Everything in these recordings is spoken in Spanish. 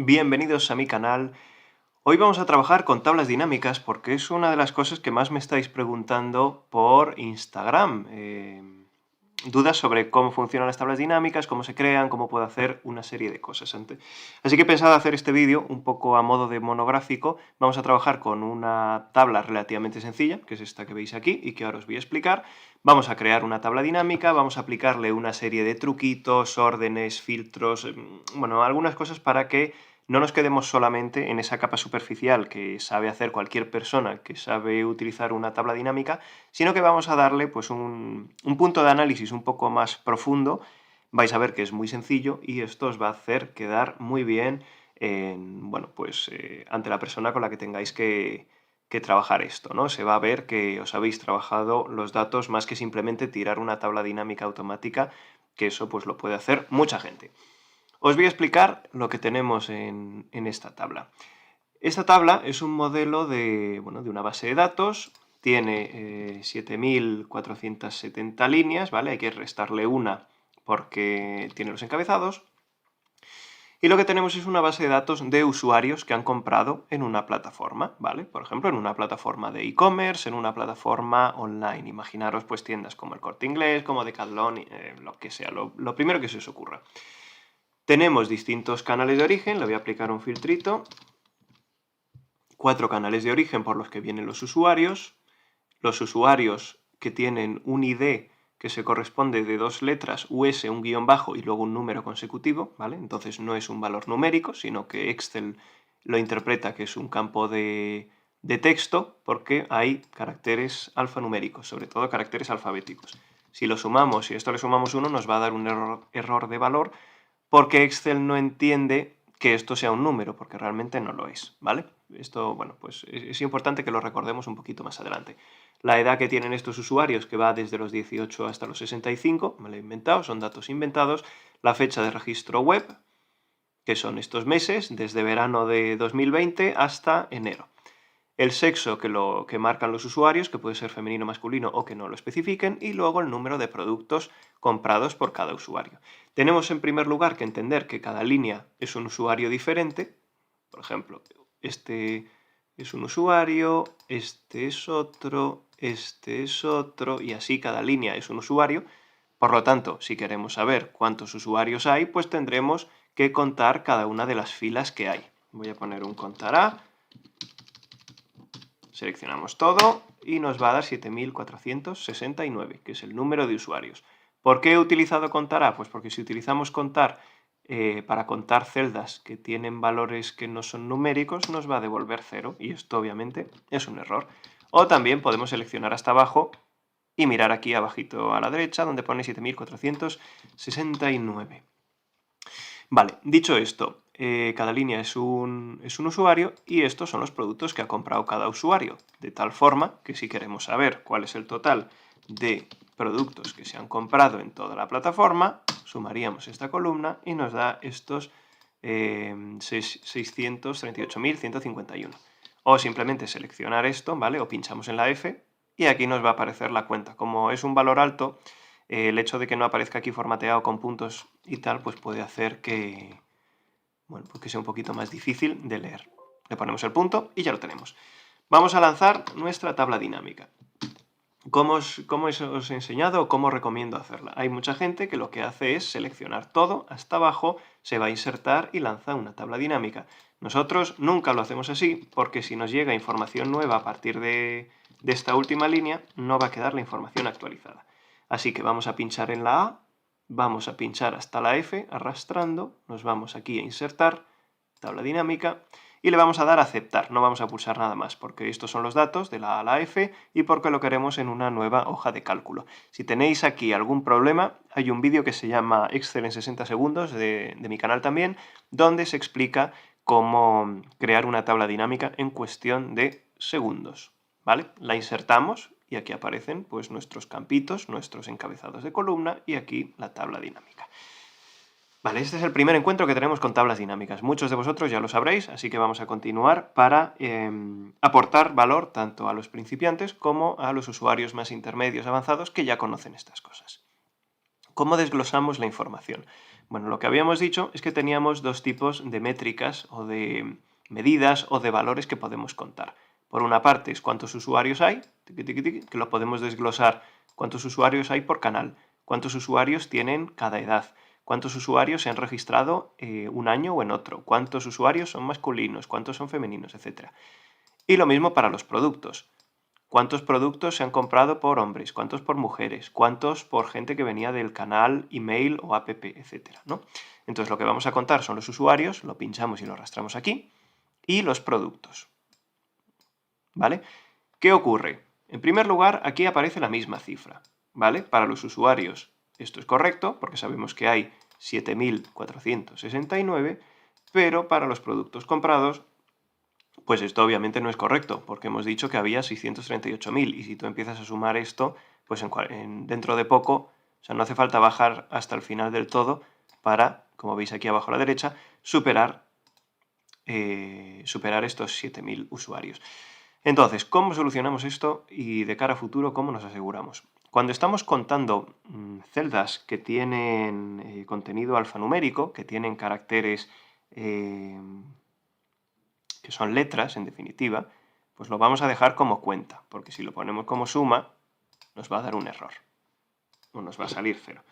Bienvenidos a mi canal. Hoy vamos a trabajar con tablas dinámicas porque es una de las cosas que más me estáis preguntando por Instagram. Dudas sobre cómo funcionan las tablas dinámicas, cómo se crean, cómo puedo hacer una serie de cosas. Así que he pensado hacer este vídeo un poco a modo de monográfico. Vamos a trabajar con una tabla relativamente sencilla, que es esta que veis aquí y que ahora os voy a explicar. Vamos a crear una tabla dinámica, vamos a aplicarle una serie de truquitos, órdenes, filtros, bueno, algunas cosas para que no nos quedemos solamente en esa capa superficial que sabe hacer cualquier persona que sabe utilizar una tabla dinámica, sino que vamos a darle pues, un punto de análisis un poco más profundo. Vais a ver que es muy sencillo y esto os va a hacer quedar muy bien bueno, pues, ante la persona con la que tengáis que trabajar esto, ¿no? Se va a ver que os habéis trabajado los datos más que simplemente tirar una tabla dinámica automática, que eso pues, lo puede hacer mucha gente. Os voy a explicar lo que tenemos en esta tabla. Esta tabla es un modelo de una base de datos, tiene 7.470 líneas, ¿vale? Hay que restarle una porque tiene los encabezados. Y lo que tenemos es una base de datos de usuarios que han comprado en una plataforma, ¿vale? Por ejemplo, en una plataforma de e-commerce, en una plataforma online. Imaginaros pues tiendas como El Corte Inglés, como Decathlon, lo que sea, lo primero que se os ocurra. Tenemos distintos canales de origen, le voy a aplicar un filtrito. 4 canales de origen por los que vienen los usuarios que tienen un ID que se corresponde de 2 letras, US, un guión bajo y luego un número consecutivo, ¿vale? Entonces no es un valor numérico, sino que Excel lo interpreta que es un campo de texto porque hay caracteres alfanuméricos, sobre todo caracteres alfabéticos. Si lo sumamos, si esto le sumamos 1, nos va a dar un error de valor porque Excel no entiende que esto sea un número, porque realmente no lo es, ¿vale? Esto, bueno, pues es importante que lo recordemos un poquito más adelante. La edad que tienen estos usuarios, que va desde los 18 hasta los 65, me lo he inventado, son datos inventados. La fecha de registro web, que son estos meses, desde verano de 2020 hasta enero. El sexo que marcan los usuarios, que puede ser femenino o masculino o que no lo especifiquen, y luego el número de productos comprados por cada usuario. Tenemos en primer lugar que entender que cada línea es un usuario diferente. Por ejemplo, este es un usuario, este es otro, y así cada línea es un usuario. Por lo tanto, si queremos saber cuántos usuarios hay, pues tendremos que contar cada una de las filas que hay. Voy a poner un contar A. Seleccionamos todo y nos va a dar 7.469, que es el número de usuarios. ¿Por qué he utilizado contar A? Pues porque si utilizamos contar para contar celdas que tienen valores que no son numéricos, nos va a devolver 0 y esto obviamente es un error. O también podemos seleccionar hasta abajo y mirar aquí abajito a la derecha donde pone 7.469. Vale, dicho esto, cada línea es un usuario y estos son los productos que ha comprado cada usuario, de tal forma que si queremos saber cuál es el total de productos que se han comprado en toda la plataforma, sumaríamos esta columna y nos da estos 638.151. O simplemente seleccionar esto, ¿vale? O pinchamos en la F y aquí nos va a aparecer la cuenta. Como es un valor alto, el hecho de que no aparezca aquí formateado con puntos y tal, pues puede hacer que, bueno, pues que sea un poquito más difícil de leer. Le ponemos el punto y ya lo tenemos. Vamos a lanzar nuestra tabla dinámica. ¿Cómo os he enseñado o cómo recomiendo hacerla? Hay mucha gente que lo que hace es seleccionar todo hasta abajo, se va a insertar y lanza una tabla dinámica. Nosotros nunca lo hacemos así porque si nos llega información nueva a partir de esta última línea, no va a quedar la información actualizada. Así que vamos a pinchar en la A, vamos a pinchar hasta la F arrastrando, nos vamos aquí a insertar, tabla dinámica, y le vamos a dar a aceptar, no vamos a pulsar nada más, porque estos son los datos de la A a la F y porque lo queremos en una nueva hoja de cálculo. Si tenéis aquí algún problema, hay un vídeo que se llama Excel en 60 segundos de mi canal también, donde se explica cómo crear una tabla dinámica en cuestión de segundos, ¿vale? La insertamos y aquí aparecen pues nuestros campitos, nuestros encabezados de columna y aquí la tabla dinámica. Vale, este es el primer encuentro que tenemos con tablas dinámicas. Muchos de vosotros ya lo sabréis, así que vamos a continuar para aportar valor tanto a los principiantes como a los usuarios más intermedios avanzados que ya conocen estas cosas. ¿Cómo desglosamos la información? Bueno, lo que habíamos dicho es que teníamos dos tipos de métricas o de medidas o de valores que podemos contar. Por una parte es cuántos usuarios hay, que lo podemos desglosar, cuántos usuarios hay por canal, cuántos usuarios tienen cada edad, cuántos usuarios se han registrado un año o en otro, cuántos usuarios son masculinos, cuántos son femeninos, etc. Y lo mismo para los productos. ¿Cuántos productos se han comprado por hombres? ¿Cuántos por mujeres? ¿Cuántos por gente que venía del canal, email o app, etcétera, ¿no? Entonces lo que vamos a contar son los usuarios, lo pinchamos y lo arrastramos aquí, y los productos. ¿Vale? ¿Qué ocurre? En primer lugar, aquí aparece la misma cifra, ¿vale? Para los usuarios esto es correcto, porque sabemos que hay 7.469, pero para los productos comprados pues esto obviamente no es correcto, porque hemos dicho que había 638.000 y si tú empiezas a sumar esto, pues dentro de poco, o sea, no hace falta bajar hasta el final del todo para, como veis aquí abajo a la derecha, superar estos 7.000 usuarios. Entonces, ¿cómo solucionamos esto y de cara a futuro cómo nos aseguramos? Cuando estamos contando celdas que tienen contenido alfanumérico, que tienen caracteres que son letras, en definitiva, pues lo vamos a dejar como cuenta, porque si lo ponemos como suma, nos va a dar un error, o nos va a salir 0.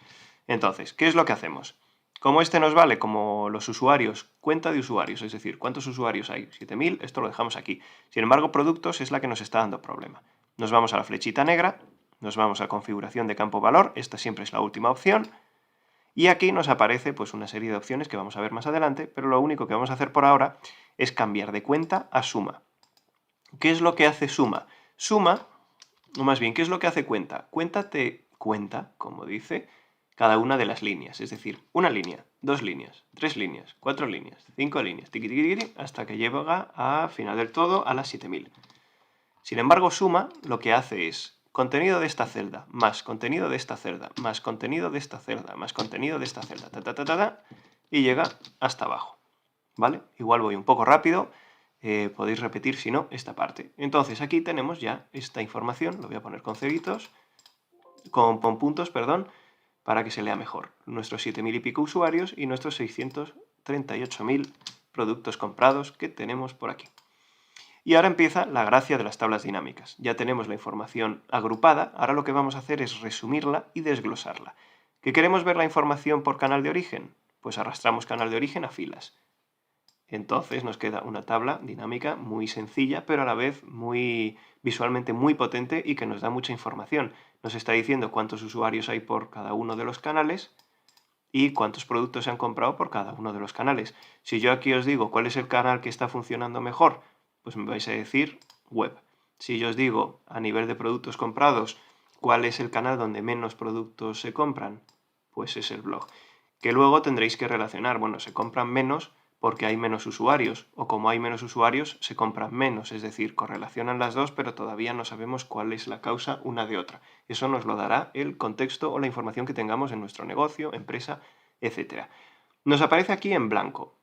Entonces, ¿qué es lo que hacemos? Como este nos vale como los usuarios, cuenta de usuarios, es decir, ¿cuántos usuarios hay? 7.000, esto lo dejamos aquí. Sin embargo, productos es la que nos está dando problema. Nos vamos a la flechita negra, nos vamos a configuración de campo valor, esta siempre es la última opción, y aquí nos aparece pues, una serie de opciones que vamos a ver más adelante, pero lo único que vamos a hacer por ahora es cambiar de cuenta a suma. ¿Qué es lo que hace suma? Suma, o más bien, ¿qué es lo que hace cuenta? Cuenta te cuenta, como dice, cada una de las líneas. Es decir, una línea, 2 líneas, 3 líneas, 4 líneas, 5 líneas, tiqui, tiqui, tiqui, hasta que llega a final del todo a las 7.000. Sin embargo, suma lo que hace es contenido de esta celda, más contenido de esta celda, más contenido de esta celda, más contenido de esta celda, y llega hasta abajo. ¿Vale? Igual voy un poco rápido, podéis repetir si no esta parte. Entonces aquí tenemos ya esta información, lo voy a poner con ceritos, con puntos, perdón, para que se lea mejor. Nuestros 7.000 y pico usuarios y nuestros 638.000 productos comprados que tenemos por aquí. Y ahora empieza la gracia de las tablas dinámicas. Ya tenemos la información agrupada, ahora lo que vamos a hacer es resumirla y desglosarla. ¿Que queremos ver la información por canal de origen? Pues arrastramos canal de origen a filas. Entonces nos queda una tabla dinámica muy sencilla, pero a la vez visualmente muy potente y que nos da mucha información. Nos está diciendo cuántos usuarios hay por cada uno de los canales y cuántos productos se han comprado por cada uno de los canales. Si yo aquí os digo cuál es el canal que está funcionando mejor, pues me vais a decir web. Si yo os digo a nivel de productos comprados cuál es el canal donde menos productos se compran, pues es el blog. Que luego tendréis que relacionar, bueno, se compran menos porque hay menos usuarios, o como hay menos usuarios, se compran menos, es decir, correlacionan las dos, pero todavía no sabemos cuál es la causa una de otra. Eso nos lo dará el contexto o la información que tengamos en nuestro negocio, empresa, etc. Nos aparece aquí en blanco.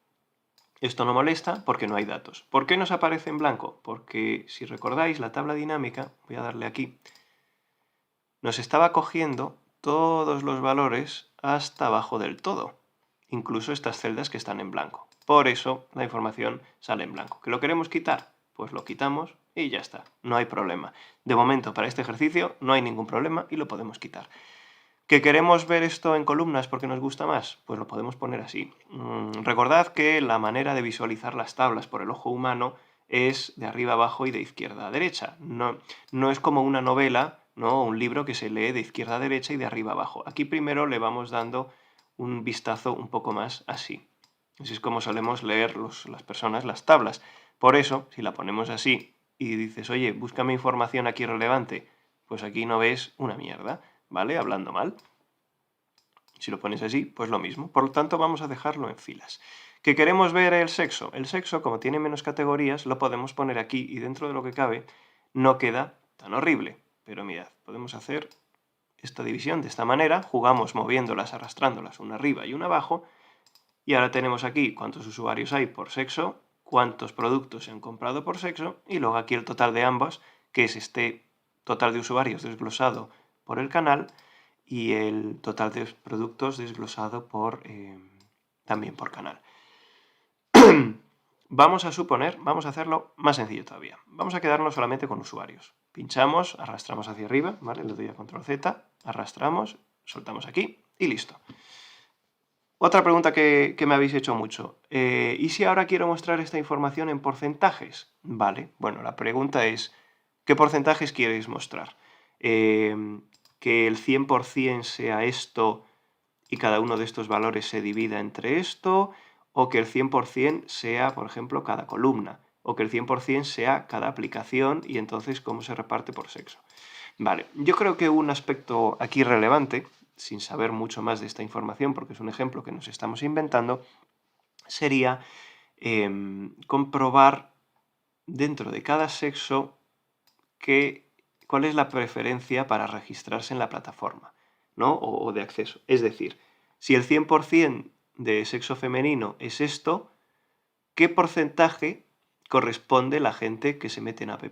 Esto no molesta porque no hay datos. ¿Por qué nos aparece en blanco? Porque, si recordáis, la tabla dinámica, voy a darle aquí, nos estaba cogiendo todos los valores hasta abajo del todo, incluso estas celdas que están en blanco. Por eso la información sale en blanco. ¿Que lo queremos quitar? Pues lo quitamos y ya está, no hay problema. De momento, para este ejercicio no hay ningún problema y lo podemos quitar. ¿Que queremos ver esto en columnas porque nos gusta más? Pues lo podemos poner así. Recordad que la manera de visualizar las tablas por el ojo humano es de arriba abajo y de izquierda a derecha. No es como una novela, ¿no? Un libro que se lee de izquierda a derecha y de arriba abajo. Aquí primero le vamos dando un vistazo un poco más así. Así es como solemos leer las personas las tablas. Por eso, si la ponemos así y dices, oye, búscame información aquí relevante, pues aquí no ves una mierda, ¿vale? Hablando mal. Si lo pones así, pues lo mismo. Por lo tanto, vamos a dejarlo en filas. ¿Que queremos ver el sexo? El sexo, como tiene menos categorías, lo podemos poner aquí y dentro de lo que cabe no queda tan horrible. Pero mirad, podemos hacer esta división de esta manera, jugamos moviéndolas, arrastrándolas, una arriba y una abajo, y ahora tenemos aquí cuántos usuarios hay por sexo, cuántos productos se han comprado por sexo, y luego aquí el total de ambos, que es este total de usuarios desglosado por el canal, y el total de productos desglosado también por canal. Vamos a suponer, vamos a hacerlo más sencillo todavía. Vamos a quedarnos solamente con usuarios. Pinchamos, arrastramos hacia arriba, ¿vale? Le doy a control Z, arrastramos, soltamos aquí y listo. Otra pregunta que me habéis hecho mucho. ¿Y si ahora quiero mostrar esta información en porcentajes? Vale, bueno, la pregunta es, ¿qué porcentajes quieres mostrar? ¿Que el 100% sea esto y cada uno de estos valores se divida entre esto? ¿O que el 100% sea, por ejemplo, cada columna? ¿O que el 100% sea cada aplicación y entonces cómo se reparte por sexo? Vale, yo creo que un aspecto aquí relevante, sin saber mucho más de esta información, porque es un ejemplo que nos estamos inventando, sería comprobar dentro de cada sexo cuál es la preferencia para registrarse en la plataforma, ¿no? O de acceso. Es decir, si el 100% de sexo femenino es esto, ¿qué porcentaje corresponde la gente que se mete en app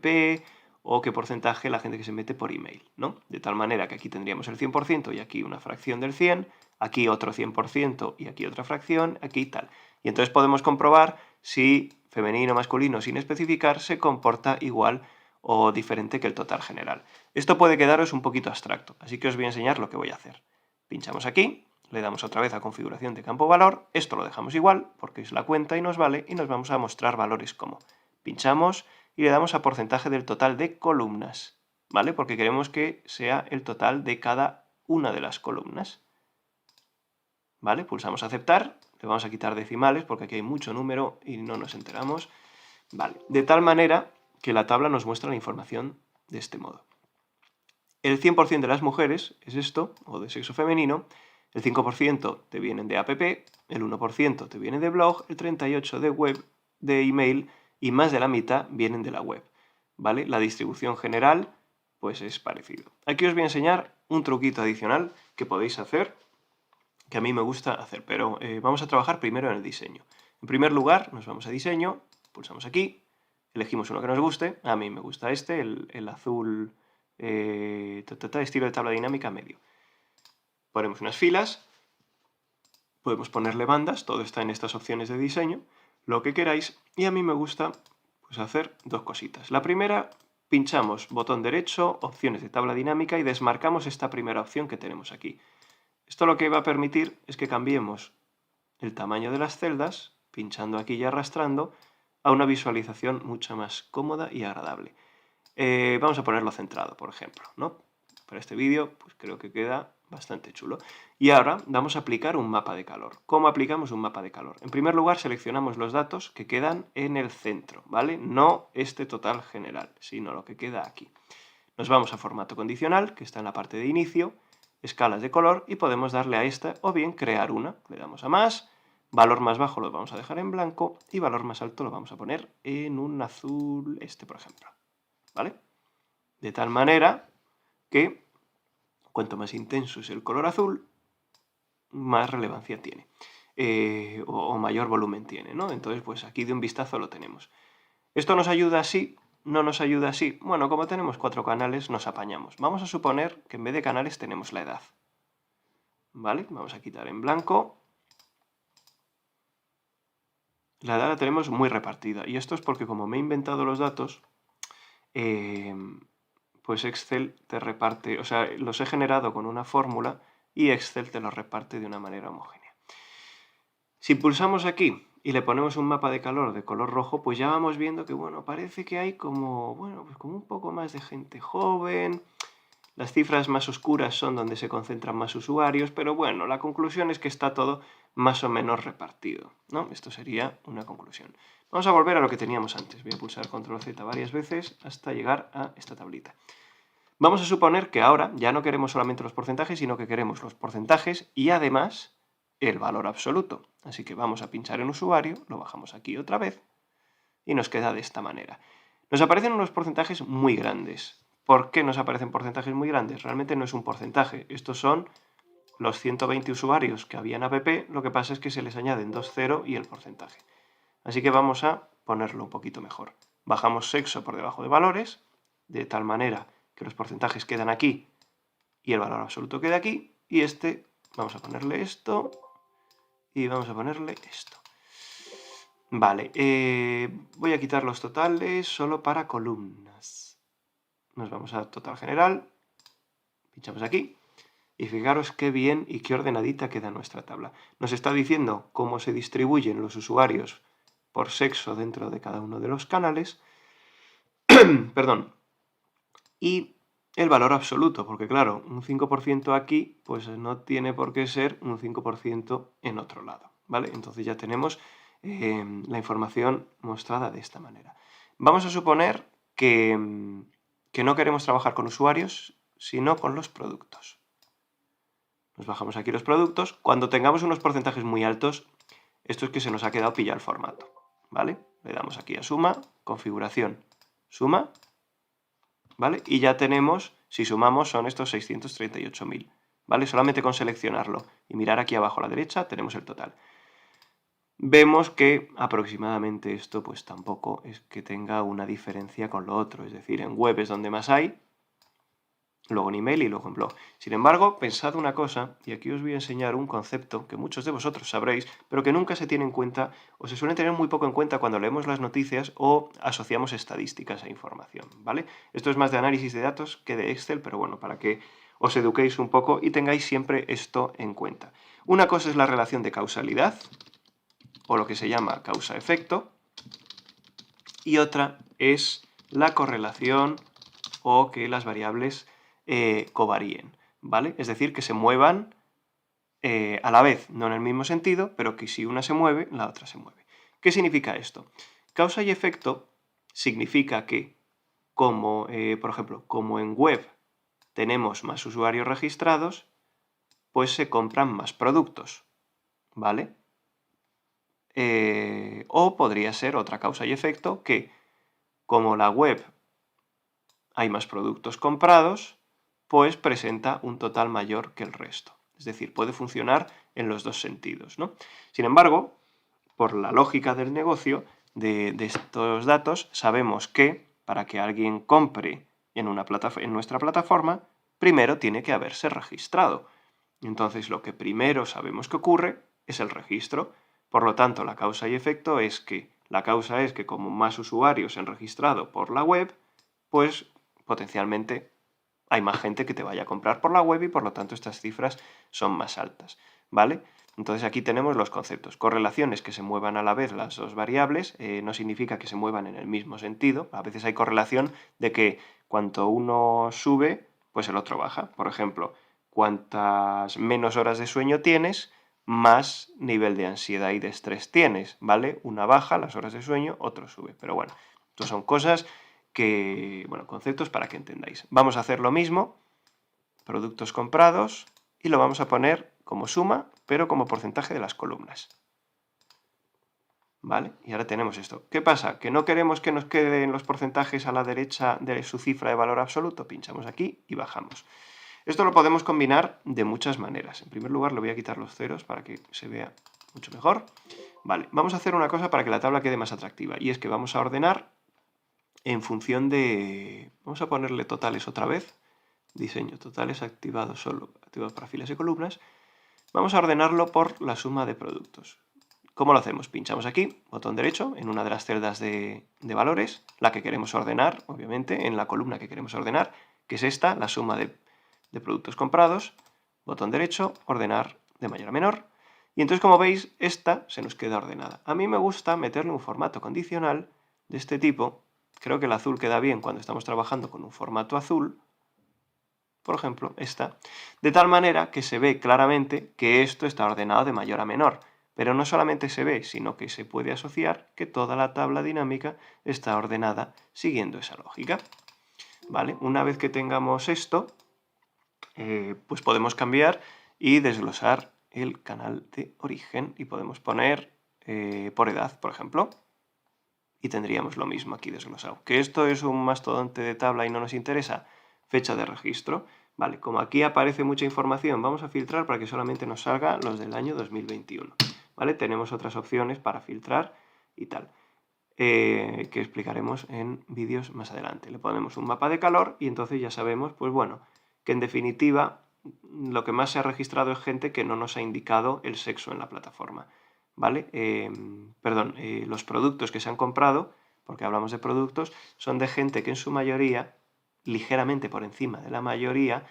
o qué porcentaje la gente que se mete por email, ¿no? De tal manera que aquí tendríamos el 100% y aquí una fracción del 100, aquí otro 100% y aquí otra fracción, aquí tal. Y entonces podemos comprobar si femenino o masculino sin especificar se comporta igual o diferente que el total general. Esto puede quedaros un poquito abstracto, así que os voy a enseñar lo que voy a hacer. Pinchamos aquí, le damos otra vez a configuración de campo valor, esto lo dejamos igual porque es la cuenta y nos vale y nos vamos a mostrar valores como. Pinchamos y le damos a porcentaje del total de columnas, ¿vale? Porque queremos que sea el total de cada una de las columnas. ¿Vale? Pulsamos aceptar, le vamos a quitar decimales porque aquí hay mucho número y no nos enteramos. Vale, de tal manera que la tabla nos muestra la información de este modo. El 100% de las mujeres es esto, o de sexo femenino, el 5% te vienen de app, el 1% te viene de blog, el 38% de web, de email y más de la mitad vienen de la web. ¿Vale? La distribución general pues es parecido. Aquí os voy a enseñar un truquito adicional que podéis hacer, que a mí me gusta hacer, pero vamos a trabajar primero en el diseño. En primer lugar, nos vamos a diseño, pulsamos aquí, elegimos uno que nos guste, a mí me gusta este, el azul estilo de tabla dinámica medio. Ponemos unas filas, podemos ponerle bandas, todo está en estas opciones de diseño, lo que queráis, y a mí me gusta pues, hacer dos cositas. La primera, pinchamos botón derecho, opciones de tabla dinámica y desmarcamos esta primera opción que tenemos aquí. Esto lo que va a permitir es que cambiemos el tamaño de las celdas, pinchando aquí y arrastrando, a una visualización mucho más cómoda y agradable. Vamos a ponerlo centrado, por ejemplo, ¿no? Para este vídeo, pues creo que queda bastante chulo. Y ahora vamos a aplicar un mapa de calor. ¿Cómo aplicamos un mapa de calor? En primer lugar, seleccionamos los datos que quedan en el centro, ¿vale? No este total general, sino lo que queda aquí. Nos vamos a formato condicional, que está en la parte de inicio, escalas de color, y podemos darle a esta o bien crear una. Le damos a más, valor más bajo lo vamos a dejar en blanco y valor más alto lo vamos a poner en un azul por ejemplo. ¿Vale? De tal manera que cuanto más intenso es el color azul, más relevancia tiene. O mayor volumen tiene, ¿no? Entonces, pues aquí de un vistazo lo tenemos. ¿Esto nos ayuda así? ¿No nos ayuda así? Bueno, como tenemos 4 canales, nos apañamos. Vamos a suponer que en vez de canales tenemos la edad. ¿Vale? Vamos a quitar en blanco. La edad la tenemos muy repartida. Y esto es porque como me he inventado los datos, pues Excel te reparte, o sea, los he generado con una fórmula y Excel te los reparte de una manera homogénea. Si pulsamos aquí y le ponemos un mapa de calor de color rojo, pues ya vamos viendo que, bueno, parece que hay como, bueno, pues como un poco más de gente joven. Las cifras más oscuras son donde se concentran más usuarios, pero bueno, la conclusión es que está todo más o menos repartido, ¿no? Esto sería una conclusión. Vamos a volver a lo que teníamos antes. Voy a pulsar Control Z varias veces hasta llegar a esta tablita. Vamos a suponer que ahora ya no queremos solamente los porcentajes, sino que queremos los porcentajes y además el valor absoluto. Así que vamos a pinchar en usuario, lo bajamos aquí otra vez y nos queda de esta manera. Nos aparecen unos porcentajes muy grandes. ¿Por qué nos aparecen porcentajes muy grandes? Realmente no es un porcentaje. Estos son los 120 usuarios que había en app, lo que pasa es que se les añaden 2 0 y el porcentaje. Así que vamos a ponerlo un poquito mejor. Bajamos sexo por debajo de valores, de tal manera que los porcentajes quedan aquí y el valor absoluto queda aquí, y este, vamos a ponerle esto, y vamos a ponerle esto. Vale, voy a quitar los totales solo para columnas. Nos vamos a total general, pinchamos aquí, y fijaros qué bien y qué ordenadita queda nuestra tabla. Nos está diciendo cómo se distribuyen los usuarios por sexo dentro de cada uno de los canales, perdón, y el valor absoluto, porque claro, un 5% aquí, pues no tiene por qué ser un 5% en otro lado, ¿vale? Entonces ya tenemos la información mostrada de esta manera. Vamos a suponer que no queremos trabajar con usuarios, sino con los productos. Nos bajamos aquí los productos. Cuando tengamos unos porcentajes muy altos, esto es que se nos ha quedado pillado el formato, ¿vale? Le damos aquí a suma, configuración, suma, ¿vale? Y ya tenemos, si sumamos, son estos 638.000, ¿vale? Solamente con seleccionarlo y mirar aquí abajo a la derecha tenemos el total. Vemos que aproximadamente esto pues tampoco es que tenga una diferencia con lo otro, es decir, en web es donde más hay, luego en email y luego en blog. Sin embargo, pensad una cosa, y aquí os voy a enseñar un concepto que muchos de vosotros sabréis, pero que nunca se tiene en cuenta, o se suele tener muy poco en cuenta cuando leemos las noticias o asociamos estadísticas a información, ¿vale? Esto es más de análisis de datos que de Excel, pero bueno, para que os eduquéis un poco y tengáis siempre esto en cuenta. Una cosa es la relación de causalidad, o lo que se llama causa-efecto, y otra es la correlación o que las variables covaríen, ¿vale? Es decir, que se muevan a la vez, no en el mismo sentido, pero que si una se mueve, la otra se mueve. ¿Qué significa esto? Causa y efecto significa que, como, por ejemplo, como en web tenemos más usuarios registrados, pues se compran más productos, ¿vale? O podría ser otra causa y efecto que, como la web hay más productos comprados, pues presenta un total mayor que el resto. Es decir, puede funcionar en los dos sentidos, ¿no? Sin embargo, por la lógica del negocio de estos datos, sabemos que para que alguien compre en nuestra plataforma, primero tiene que haberse registrado. Entonces, lo que primero sabemos que ocurre es el registro. Por lo tanto, la causa y efecto es que la causa es que como más usuarios se han registrado por la web, pues potencialmente hay más gente que te vaya a comprar por la web y por lo tanto estas cifras son más altas, ¿vale? Entonces aquí tenemos los conceptos. Correlaciones que se muevan a la vez las dos variables, no significa que se muevan en el mismo sentido. A veces hay correlación de que cuanto uno sube, pues el otro baja. Por ejemplo, cuantas menos horas de sueño tienes, más nivel de ansiedad y de estrés tienes, ¿vale? Una baja las horas de sueño, otro sube. Pero bueno, esto son cosas que, bueno, conceptos para que entendáis. Vamos a hacer lo mismo, productos comprados, y lo vamos a poner como suma, pero como porcentaje de las columnas. ¿Vale? Y ahora tenemos esto. ¿Qué pasa? ¿Que no queremos que nos queden los porcentajes a la derecha de su cifra de valor absoluto? Pinchamos aquí y bajamos. Esto lo podemos combinar de muchas maneras. En primer lugar, le voy a quitar los ceros para que se vea mucho mejor. Vale, vamos a hacer una cosa para que la tabla quede más atractiva, y es que vamos a ordenar en función de... Vamos a ponerle totales otra vez. Diseño totales activado solo, activado para filas y columnas. Vamos a ordenarlo por la suma de productos. ¿Cómo lo hacemos? Pinchamos aquí, botón derecho, en una de las celdas de valores, la que queremos ordenar, obviamente, en la columna que queremos ordenar, que es esta, la suma de productos comprados. Botón derecho, ordenar de mayor a menor. Y entonces, como veis, esta se nos queda ordenada. A mí me gusta meterle un formato condicional de este tipo. Creo que el azul queda bien cuando estamos trabajando con un formato azul. Por ejemplo, esta. De tal manera que se ve claramente que esto está ordenado de mayor a menor. Pero no solamente se ve, sino que se puede asociar que toda la tabla dinámica está ordenada siguiendo esa lógica. ¿Vale? Una vez que tengamos esto, pues podemos cambiar y desglosar el canal de origen y podemos poner por edad, por ejemplo. Y tendríamos lo mismo aquí desglosado. ¿Que esto es un mastodonte de tabla y no nos interesa? Fecha de registro. Vale, como aquí aparece mucha información, vamos a filtrar para que solamente nos salga los del año 2021. ¿Vale? Tenemos otras opciones para filtrar y tal, que explicaremos en vídeos más adelante. Le ponemos un mapa de calor y entonces ya sabemos, pues bueno, que en definitiva lo que más se ha registrado es gente que no nos ha indicado el sexo en la plataforma, ¿vale? Los productos que se han comprado, porque hablamos de productos, son de gente que en su mayoría, ligeramente por encima de la mayoría,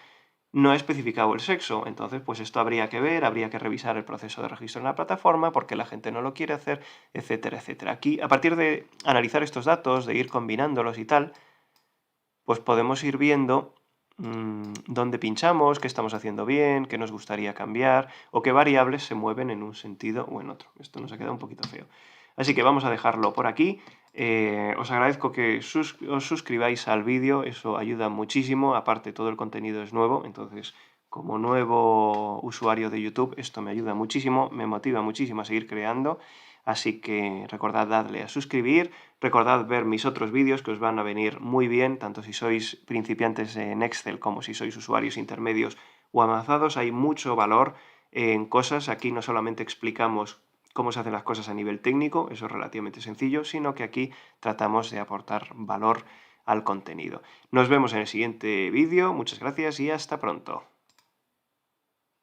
no ha especificado el sexo. Entonces, pues esto habría que ver, habría que revisar el proceso de registro en la plataforma, porque la gente no lo quiere hacer, etcétera, etcétera. Aquí, a partir de analizar estos datos, de ir combinándolos y tal, pues podemos ir viendo dónde pinchamos, qué estamos haciendo bien, qué nos gustaría cambiar, o qué variables se mueven en un sentido o en otro. Esto nos ha quedado un poquito feo. Así que vamos a dejarlo por aquí. Os agradezco que os suscribáis al vídeo, eso ayuda muchísimo. Aparte, todo el contenido es nuevo, entonces, como nuevo usuario de YouTube, esto me ayuda muchísimo, me motiva muchísimo a seguir creando. Así que recordad darle a suscribir, recordad ver mis otros vídeos que os van a venir muy bien, tanto si sois principiantes en Excel como si sois usuarios intermedios o avanzados. Hay mucho valor en cosas. Aquí no solamente explicamos cómo se hacen las cosas a nivel técnico, eso es relativamente sencillo, sino que aquí tratamos de aportar valor al contenido. Nos vemos en el siguiente vídeo, muchas gracias y hasta pronto.